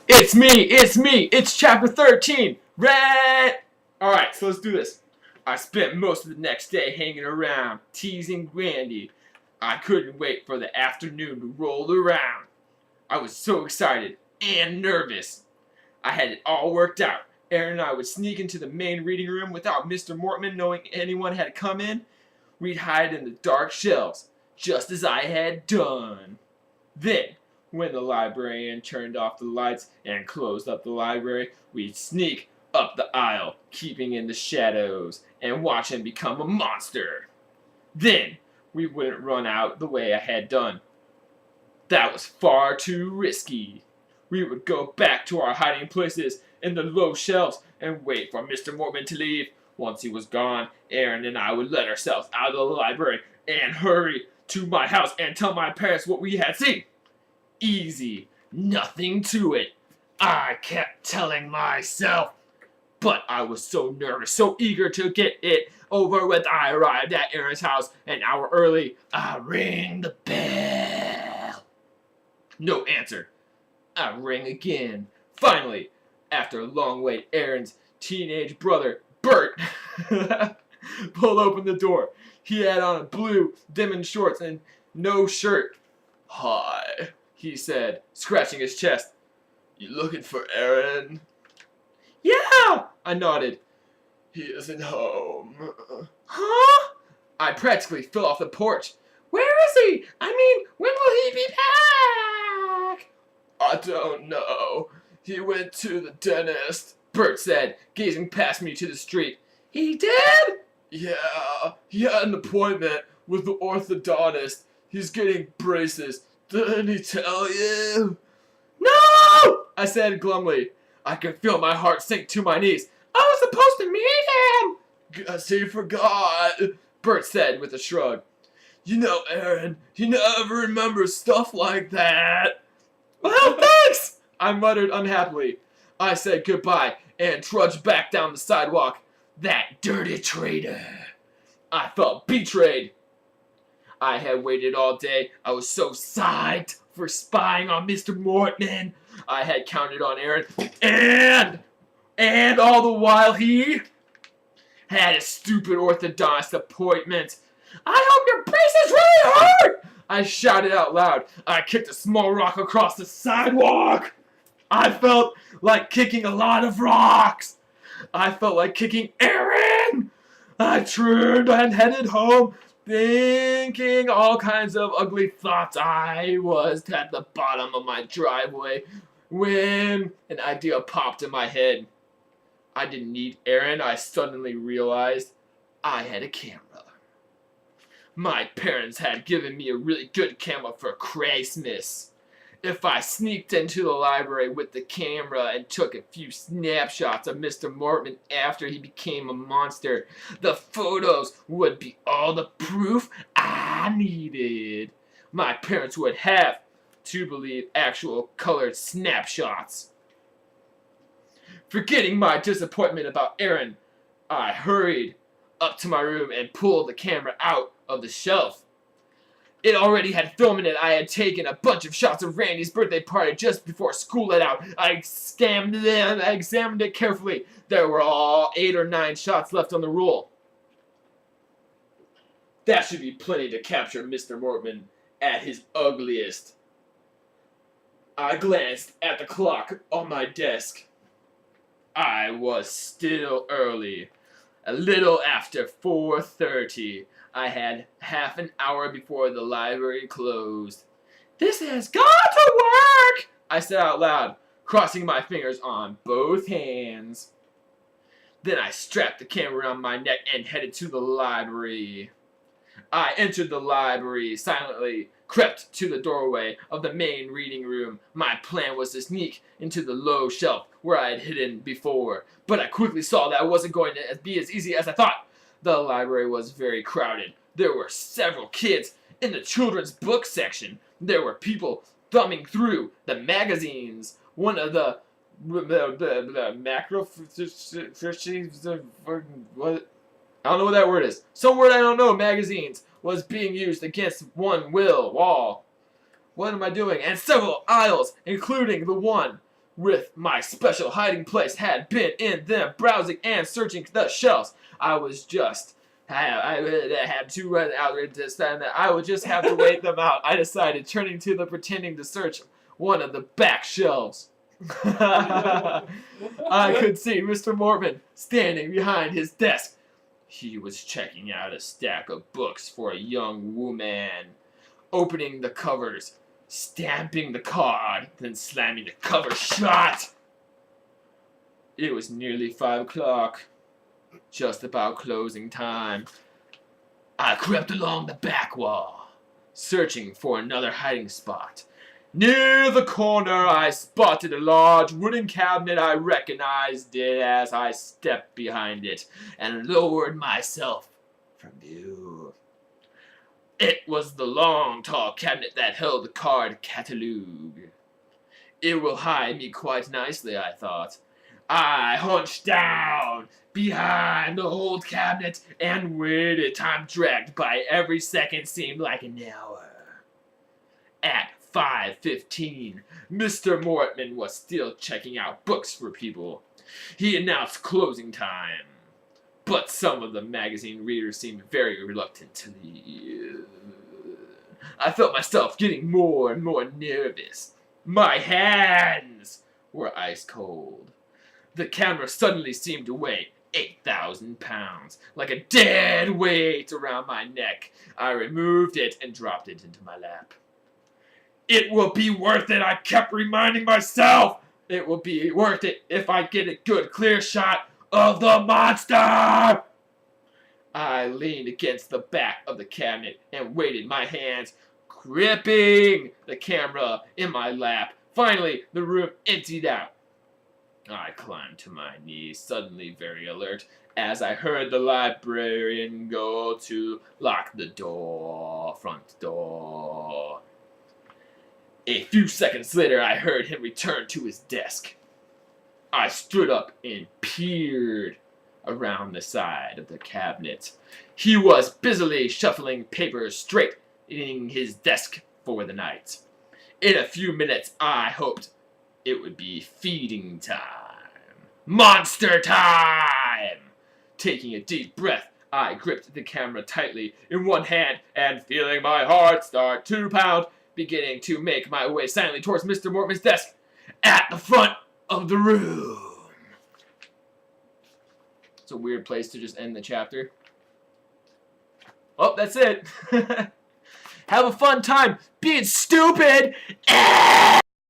It's chapter 13, Red! Alright, so let's do this. I spent most of the next day hanging around, teasing Grandy. I couldn't wait for the afternoon to roll around. I was so excited and nervous. I had it all worked out. Aaron and I would sneak into the main reading room without Mr. Mortman knowing anyone had come in. We'd hide in the dark shelves, just as I had done. Then, when the librarian turned off the lights and closed up the library, we'd sneak up the aisle, keeping in the shadows, and watch him become a monster. Then, we wouldn't run out the way I had done. That was far too risky. We would go back to our hiding places in the low shelves and wait for Mr. Mortman to leave. Once he was gone, Aaron and I would let ourselves out of the library and hurry to my house and tell my parents what we had seen. Easy, nothing to it, I kept telling myself. But I was so nervous, so eager to get it over with. I arrived at Aaron's house an hour early. I rang the bell. No answer. I rang again. Finally, after a long wait, Aaron's teenage brother, Bert, pulled open the door. He had on blue denim shorts and no shirt. "Hi," he said, scratching his chest. "You looking for Aaron?" "Yeah," I nodded. "He isn't home." "Huh?" I practically fell off the porch. "Where is he? I mean, when will he be back?" "I don't know. He went to the dentist," Bert said, gazing past me to the street. "He did?" "Yeah, he had an appointment with the orthodontist. He's getting braces. Didn't he tell you?" "No!" I said glumly. I could feel my heart sink to my knees. "I was supposed to meet him." "Guess he forgot," Bert said with a shrug. "You know, Aaron, he never remembers stuff like that." "Well, thanks," I muttered unhappily. I said goodbye and trudged back down the sidewalk. That dirty traitor. I felt betrayed. I had waited all day. I was so psyched for spying on Mr. Mortman. I had counted on Aaron, and all the while he had a stupid orthodontist appointment. "I hope your braces really hurt!" I shouted out loud. I kicked a small rock across the sidewalk. I felt like kicking a lot of rocks. I felt like kicking Aaron. I turned and headed home, thinking all kinds of ugly thoughts. I was at the bottom of my driveway when an idea popped in my head. I didn't need Aaron. I suddenly realized I had a camera. My parents had given me a really good camera for Christmas. If I sneaked into the library with the camera and took a few snapshots of Mr. Mortman after he became a monster, the photos would be all the proof I needed. My parents would have to believe actual colored snapshots. Forgetting my disappointment about Aaron, I hurried up to my room and pulled the camera out of the shelf. It already had film in it. I had taken a bunch of shots of Randy's birthday party just before school let out. I examined it carefully. There were all 8 or 9 shots left on the roll. That should be plenty to capture Mr. Mortman at his ugliest. I glanced at the clock on my desk. I was still early. A little after 4:30. I had half an hour before the library closed. "This has got to work," I said out loud, crossing my fingers on both hands. Then I strapped the camera around my neck and headed to the library. I entered the library silently, crept to the doorway of the main reading room. My plan was to sneak into the low shelf where I had hidden before, but I quickly saw that it wasn't going to be as easy as I thought. The library was very crowded. There were several kids in the children's book section. There were people thumbing through the magazines. One of the macro... what? I don't know what that word is. Some word I don't know. Magazines was being used against one wall. What am I doing? And several aisles, including the one with my special hiding place had been in them, browsing and searching the shelves. I would just have to wait them out. I decided, turning to the pretending to search one of the back shelves. I could see Mr. Mortman standing behind his desk. He was checking out a stack of books for a young woman, opening the covers, stamping the card, then slamming the cover shut. It was nearly 5 o'clock, just about closing time. I crept along the back wall, searching for another hiding spot. Near the corner, I spotted a large wooden cabinet. I recognized it as I stepped behind it and lowered myself from view. It was the long, tall cabinet that held the card catalog. It will hide me quite nicely, I thought. I hunched down behind the old cabinet and waited. Time dragged by. Every second seemed like an hour. At 5:15, Mr. Mortman was still checking out books for people. He announced closing time, but some of the magazine readers seemed very reluctant to leave. I felt myself getting more and more nervous. My hands were ice cold. The camera suddenly seemed to weigh 8,000 pounds, like a dead weight around my neck. I removed it and dropped it into my lap. It will be worth it, I kept reminding myself. It will be worth it if I get a good clear shot of the monster. I leaned against the back of the cabinet and waited, my hands gripping the camera in my lap. Finally, the room emptied out. I climbed to my knees, suddenly very alert, as I heard the librarian go to lock the front door. A few seconds later, I heard him return to his desk. I stood up and peered around the side of the cabinet. He was busily shuffling papers, straightening his desk for the night. In a few minutes, I hoped it would be feeding time. Monster time! Taking a deep breath, I gripped the camera tightly in one hand and, feeling my heart start to pound, beginning to make my way silently towards Mr. Mortman's desk at the front of the room. It's a weird place to just end the chapter. Oh, that's it. Have a fun time being stupid.